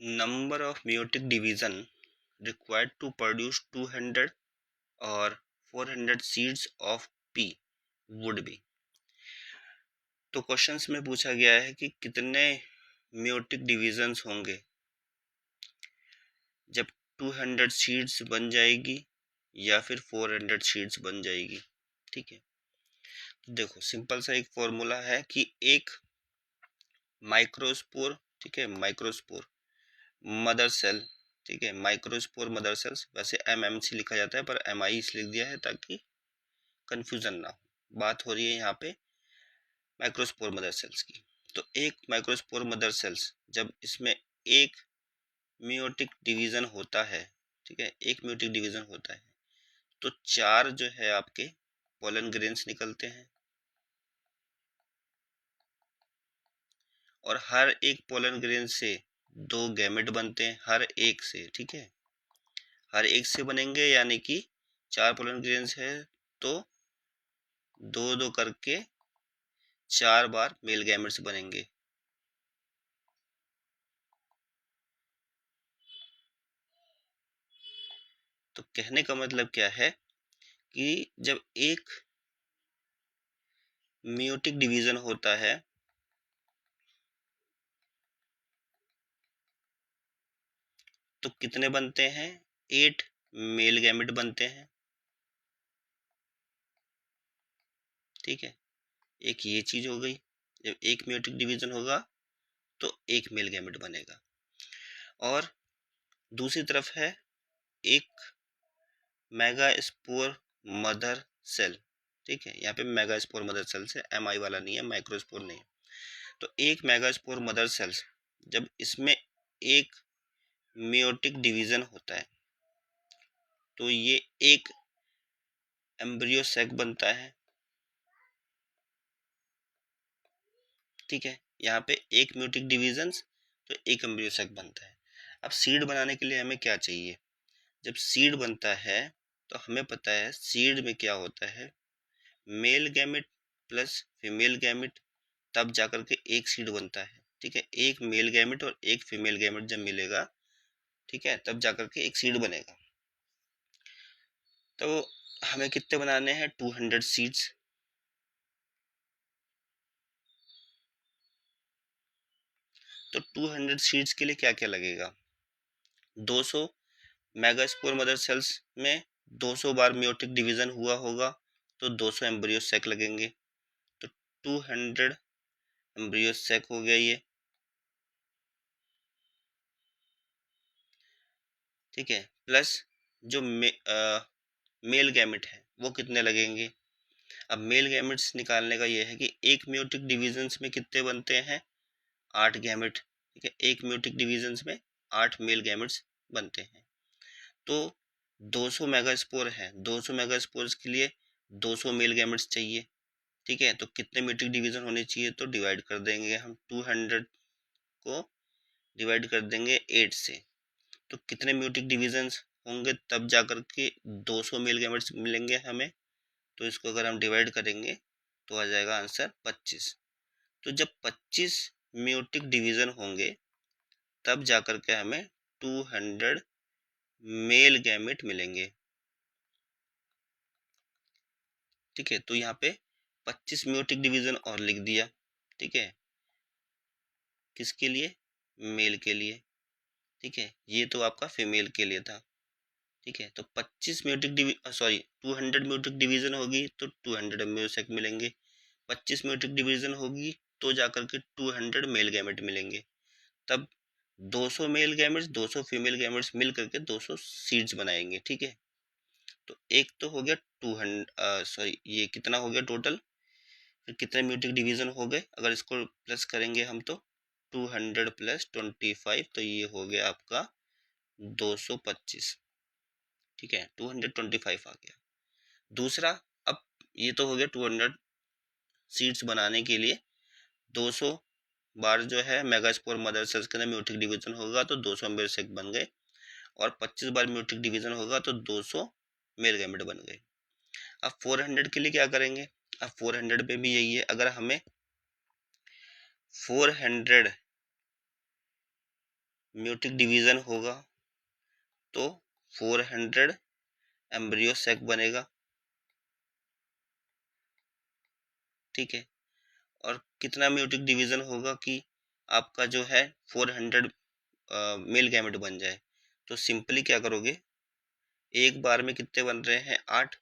number of meiotic division required to produce 200 और 400 seeds of pea would be। तो questions में पूछा गया है कि कितने meiotic divisions होंगे जब 200 seeds बन जाएगी या फिर 400 seeds बन जाएगी। ठीक है, देखो सिंपल सा एक फॉर्मूला है कि एक माइक्रोस्पोर, ठीक है, माइक्रोस्पोर मदर सेल, ठीक है, माइक्रोस्पोर मदर सेल्स, वैसे एमएमसी लिखा जाता है पर एमआई लिख दिया है ताकि कंफ्यूजन ना हो। बात हो रही है यहाँ पे माइक्रोस्पोर मदर सेल्स की। तो एक माइक्रोस्पोर मदर सेल्स जब इसमें एक मियोटिक डिवीजन होता है, ठीक है, एक मियोटिक डिवीजन होता है तो 4 जो है आपके पोलन ग्रेन्स निकलते हैं और हर एक पोलन ग्रेन से 2 गैमेट बनते हैं, हर एक से, ठीक है, हर एक से बनेंगे, यानी कि 4 पोलन ग्रेन्स है तो 2-2 करके 4 बार मेल गैमेट्स बनेंगे। तो कहने का मतलब क्या है कि जब एक मियोटिक डिवीजन होता है तो कितने बनते हैं, 8 मेल गैमेट बनते हैं। ठीक है, एक ये चीज हो गई, जब एक मियोटिक डिवीजन होगा तो एक मेल गैमेट बनेगा। और दूसरी तरफ है एक मेगास्पोर मदर सेल, ठीक है, यहाँ पे मेगास्पोर मदर सेल है, एमआई वाला नहीं है, माइक्रोस्पोर नहीं है। तो एक मेगास्पोर मदर सेल्स जब इसमें एक मियोटिक डिवीजन होता है तो ये एक एम्ब्रियो सैक बनता है। ठीक है, यहाँ पे एक मियोटिक डिवीजन तो एक एम्ब्रियो सैक बनता है। अब सीड बनाने के लिए हमें क्या चाहिए, जब सीड बनता है तो हमें पता है सीड में क्या होता है, male gamete plus female gamete, तब जाकर के एक सीड बनता है। ठीक है, एक मेल गैमेट और एक फीमेल गैमेट जब मिलेगा, ठीक है, तब जाकर के एक सीड बनेगा। तो हमें कितने बनाने हैं, 200 सीड्स। तो 200 सीड्स के लिए क्या क्या लगेगा, 200 मेगास्पोर मदर सेल्स में 200 बार मियोटिक डिवीजन हुआ होगा तो 200 एम्ब्रियो सैक लगेंगे। तो 200 एम्ब्रियो सैक हो गया ये। ठीक है, प्लस जो मेल गैमेट है वो कितने लगेंगे। अब मेल गैमेट्स निकालने का ये है कि एक मियोटिक डिवीजन्स में कितने बनते हैं, 8 गैमेट। ठीक है, एक मियोटिक डिवीजन्स में 8 मेल गैमेट्स बनते हैं। तो 200 मेगास्पोर है, 200 मेगास्पोर्स के लिए 200 मेल गैमेट्स चाहिए। ठीक है, तो कितने मियोटिक डिवीजन होने चाहिए, तो डिवाइड कर देंगे हम 200 को डिवाइड कर देंगे 8 से। तो कितने म्यूटिक डिवीजन्स होंगे तब जाकर के 200 मेल गैमेट्स मिलेंगे हमें। तो इसको अगर हम डिवाइड करेंगे तो आ जाएगा आंसर 25। तो जब 25 म्यूटिक डिवीजन होंगे तब जाकर के हमें 200 मेल गैमेट मिलेंगे। ठीक है, तो यहाँ पे 25 म्यूटिक डिवीजन और लिख दिया। ठीक है, किसके लिए, मेल के लिए। ठीक है, ये तो आपका फीमेल के लिए था। ठीक है, तो 25 म्यूटिक 200 म्यूटिक डिवीजन होगी तो 200 एम्ब्रियोसेक मिलेंगे। 25 म्यूटिक डिवीजन होगी तो जाकर के 200 मेल गैमेट मिलेंगे। तब 200 मेल गैमेट्स 200 फीमेल गैमेट्स मिल करके 200 सीड्स बनाएंगे। ठीक है, तो एक तो हो गया 200, ये कितना हो गया टोटल, फिर कितने म्यूटिक डिवीजन हो गए, अगर इसको प्लस करेंगे हम तो 200 प्लस 25, तो ये हो गया आपका 225। ठीक है, 225 आ गया। दूसरा, अब ये तो हो गया 200 सीड्स बनाने के लिए 200 बार जो है मेगास्पोर मदर सेल्स के अंदर म्यूटिक डिवीजन होगा तो 200 एम्ब्रियोसेक बन गए, और 25 बार म्यूटिक डिवीजन होगा तो 200 मेल गैमेट बन गए। अब 400 के लिए क्या करेंगे, अब 400 पे भी यही है, अगर हमें 400 म्यूटिक डिवीजन होगा तो 400 एम्ब्रियो सैक बनेगा, ठीक है। और कितना म्यूटिक डिवीजन होगा कि आपका जो है 400 मेल गैमेट बन जाए। तो सिंपली क्या करोगे, एक बार में कितने बन रहे हैं 8,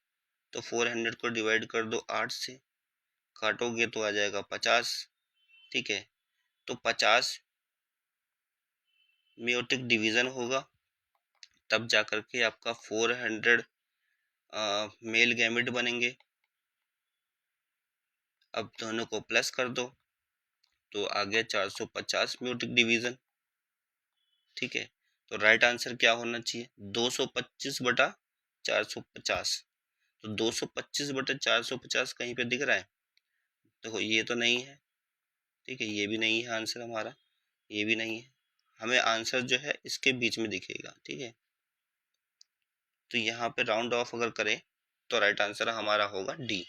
तो 400 को डिवाइड कर दो 8 से, काटोगे तो आ जाएगा 50, ठीक है। तो 50 म्यूटिक डिवीजन होगा, तब जा करके आपका 400 मेल गैमेट बनेंगे। अब दोनों को प्लस कर दो तो आ गया 450 म्यूटिक डिवीजन, ठीक है। तो राइट आंसर क्या होना चाहिए, 225 बटा 450। तो 225 बटा 450 कहीं पे दिख रहा है, देखो ये तो नहीं है, ठीक है, ये भी नहीं है आंसर हमारा, ये भी नहीं है, हमें आंसर जो है इसके बीच में दिखेगा, ठीक है। तो यहाँ पे राउंड ऑफ अगर करें तो राइट आंसर हमारा होगा डी।